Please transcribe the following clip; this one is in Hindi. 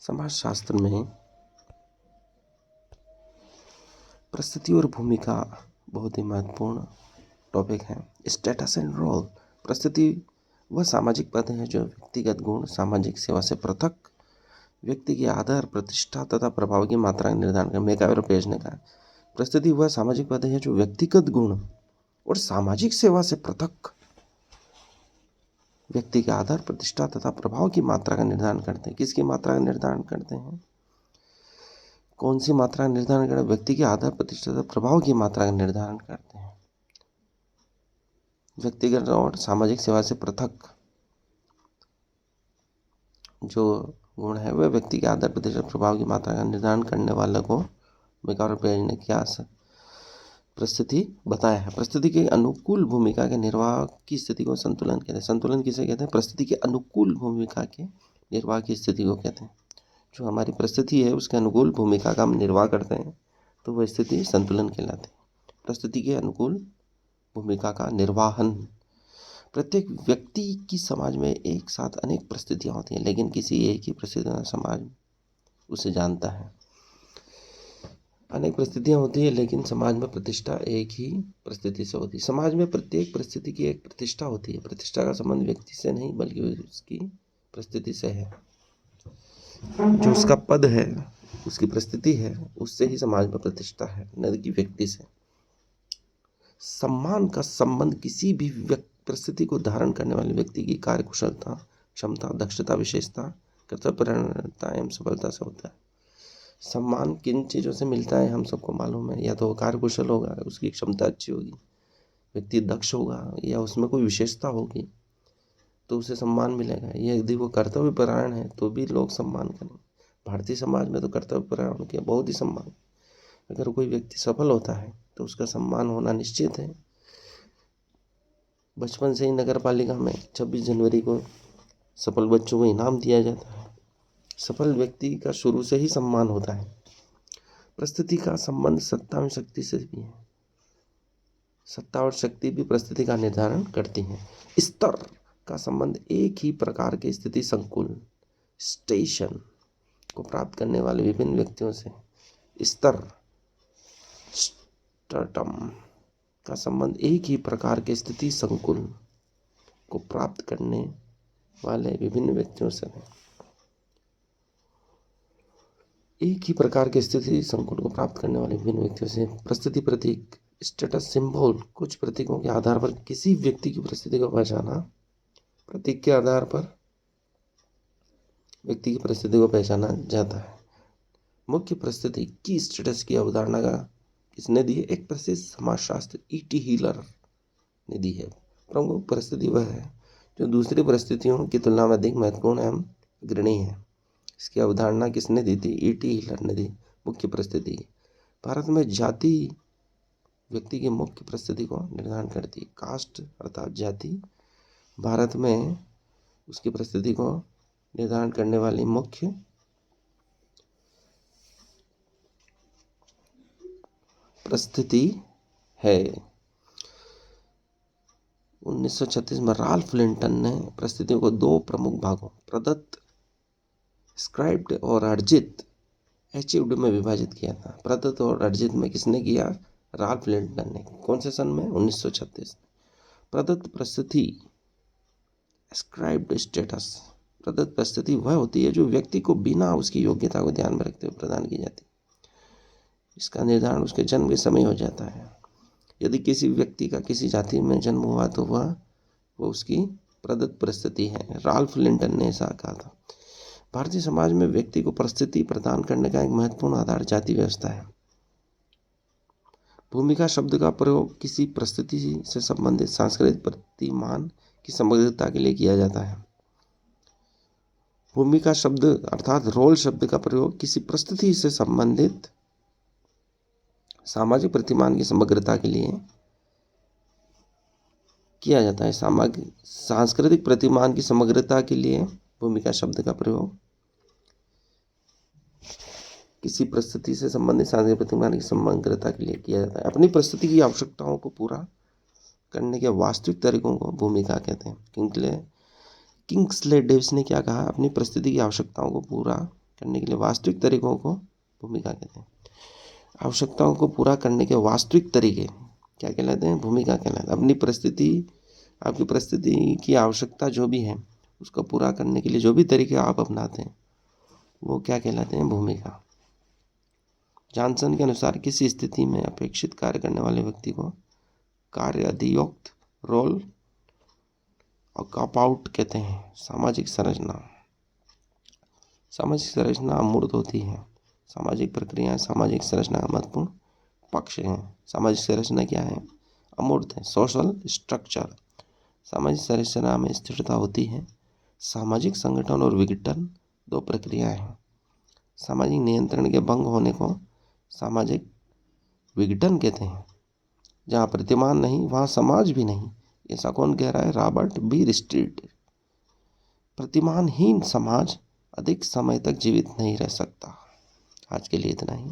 समाजशास्त्र में परिस्थिति और भूमिका बहुत ही महत्वपूर्ण टॉपिक है। Status and role. परिस्थिति वह सामाजिक पद है जो व्यक्तिगत गुण, सामाजिक सेवा से पृथक व्यक्ति की आदर, प्रतिष्ठा तथा प्रभाव की मात्रा का निर्धारण कर मेकावेर पेज ने कहा। परिस्थिति वह सामाजिक पद है जो व्यक्तिगत गुण और सामाजिक सेवा से पृथक व्यक्ति के आदर, प्रतिष्ठा तथा प्रभाव की मात्रा का निर्धारण करते हैं। किसकी मात्रा का निर्धारण करते हैं? कौन सी मात्रा का निर्धारण करते हैं? व्यक्ति के आदर, प्रतिष्ठा तथा प्रभाव की मात्रा का निर्धारण करते हैं। व्यक्तिगत और सामाजिक सेवा से पृथक जो गुण है वह व्यक्ति के आदर, प्रतिष्ठा, प्रभाव की मात्रा का निर्धारण करने वाले को मेकावेर पेज ने क्या परिस्थिति बताया है। परिस्थिति के अनुकूल भूमिका के निर्वाह की स्थिति को संतुलन कहते हैं। संतुलन किसे कहते हैं? परिस्थिति के अनुकूल भूमिका के निर्वाह की स्थिति को कहते हैं। जो हमारी परिस्थिति है उसके अनुकूल भूमिका का हम निर्वाह करते हैं तो वह स्थिति संतुलन कहलाती है। परिस्थिति के अनुकूल भूमिका का निर्वाहन। प्रत्येक व्यक्ति की समाज में एक साथ अनेक परिस्थितियाँ होती हैं, लेकिन किसी एक ही परिस्थिति में समाज उसे जानता है। अनेक परिस्थितियाँ होती है लेकिन समाज में प्रतिष्ठा एक ही परिस्थिति से होती है। समाज में प्रत्येक परिस्थिति की एक प्रतिष्ठा होती है। प्रतिष्ठा का संबंध व्यक्ति से नहीं बल्कि उसकी परिस्थिति से है। जो उसका पद है, उसकी परिस्थिति है, उससे ही समाज में प्रतिष्ठा है, न कि व्यक्ति से। सम्मान का संबंध किसी भी परिस्थिति को धारण करने वाले व्यक्ति की कार्यकुशलता, क्षमता, दक्षता, विशेषता, कर्तव्यपरायणता एवं सफलता से होता है। सम्मान किन चीज़ों से मिलता है हम सबको मालूम है। या तो वो कार्यकुशल होगा, उसकी क्षमता अच्छी होगी, व्यक्ति दक्ष होगा, या उसमें कोई विशेषता होगी तो उसे सम्मान मिलेगा। या यदि वो कर्तव्यपरायण है तो भी लोग सम्मान करेंगे। भारतीय समाज में तो कर्तव्यपरायण के बहुत ही सम्मान। अगर कोई व्यक्ति सफल होता है तो उसका सम्मान होना निश्चित है। बचपन से ही नगर पालिका में 26 जनवरी को सफल बच्चों को इनाम दिया जाता है। सफल व्यक्ति का शुरू से ही सम्मान होता है। परिस्थिति का संबंध सत्ता में शक्ति से भी है। सत्ता और शक्ति भी परिस्थिति का निर्धारण करती हैं। स्तर का संबंध एक ही प्रकार के स्थिति संकुल स्टेशन को प्राप्त करने वाले विभिन्न व्यक्तियों से। स्तर स्टर्टम का संबंध एक ही प्रकार के स्थिति संकुल को प्राप्त करने वाले विभिन्न व्यक्तियों से है। एक ही प्रकार के स्थिति संकुल को प्राप्त करने वाले विभिन्न व्यक्तियों से। परिस्थिति प्रतीक स्टेटस सिंबल। कुछ प्रतीकों के आधार पर किसी व्यक्ति की परिस्थिति को पहचाना। प्रतीक के आधार पर व्यक्ति की परिस्थिति को पहचाना जाता है। मुख्य परिस्थिति की स्टेटस की अवधारणा का किसने दी है? एक प्रसिद्ध समाजशास्त्र E.T. हीलर ने दी है। प्रमुख परिस्थिति वह है जो दूसरी परिस्थितियों की तुलना में अधिक महत्वपूर्ण एवं अग्रणी है। इसकी अवधारणा किसने दी थी? E.T. हीलर ने दी। मुख्य परिस्थिति भारत में जाति व्यक्ति की मुख्य परिस्थिति को निर्धारण करती है। कास्ट अर्थात जाति भारत में उसकी परिस्थिति को निर्धारण करने वाली मुख्य परिस्थिति है। 1936 में राल्फ लिंटन ने परिस्थितियों को दो प्रमुख भागों प्रदत्त स्क्राइब्ड और अर्जित अचीव्ड में विभाजित किया था। प्रदत्त और अर्जित में किसने किया? राल्फ लिंटन ने। कौन से सन में? 1936। प्रदत्त परिस्थिति स्क्राइब्ड स्टेटस। प्रदत्त परिस्थिति वह होती है जो व्यक्ति को बिना उसकी योग्यता को ध्यान में रखते हुए प्रदान की जाती है। इसका निर्धारण उसके जन्म के समय हो जाता है। यदि किसी व्यक्ति का किसी जाति में जन्म हुआ तो वह उसकी प्रदत्त परिस्थिति है। राल्फ लिंटन ने ऐसा कहा था। भारतीय समाज में व्यक्ति को परिस्थिति प्रदान करने का एक महत्वपूर्ण आधार जाति व्यवस्था है। भूमिका शब्द का प्रयोग किसी परिस्थिति से संबंधित सांस्कृतिक प्रतिमान की समग्रता के लिए किया जाता है। भूमिका शब्द अर्थात रोल शब्द का प्रयोग किसी परिस्थिति से संबंधित सामाजिक प्रतिमान की समग्रता के लिए किया जाता है। सांस्कृतिक प्रतिमान की समग्रता के लिए भूमिका शब्द का प्रयोग किसी परिस्थिति से संबंधित सांस्कृतिक प्रतिमान की समग्रता के लिए किया जाता है। अपनी परिस्थिति की आवश्यकताओं को पूरा करने के वास्तविक तरीकों को भूमिका कहते हैं। किंग्सले डेविस ने क्या कहा? अपनी परिस्थिति की आवश्यकताओं को पूरा करने के लिए वास्तविक तरीकों को भूमिका कहते हैं। आवश्यकताओं को पूरा करने के वास्तविक तरीके क्या कहलाते हैं? भूमिका कहलाते हैं। अपनी परिस्थिति, आपकी परिस्थिति की आवश्यकता जो भी है उसको पूरा करने के लिए जो भी तरीके आप अपनाते हैं वो क्या कहलाते हैं? भूमिका। जॉनसन के अनुसार किसी स्थिति में अपेक्षित कार्य करने वाले व्यक्ति को कार्य अधियोक्त, रोल और कॉप आउट कहते हैं। सामाजिक संरचना, सामाजिक संरचना अमूर्त होती है। सामाजिक प्रक्रियाएं सामाजिक संरचना का महत्वपूर्ण पक्ष हैं। सामाजिक संरचना क्या है? अमूर्त है। सोशल स्ट्रक्चर, सामाजिक संरचना में स्थिरता होती है। सामाजिक संगठन और विघटन दो प्रक्रियाएं हैं। सामाजिक नियंत्रण के भंग होने को सामाजिक विघटन कहते हैं। जहाँ प्रतिमान नहीं वहाँ समाज भी नहीं, ऐसा कौन कह रहा है? Robert B retreat. प्रतिमानहीन समाज अधिक समय तक जीवित नहीं रह सकता। आज के लिए इतना ही।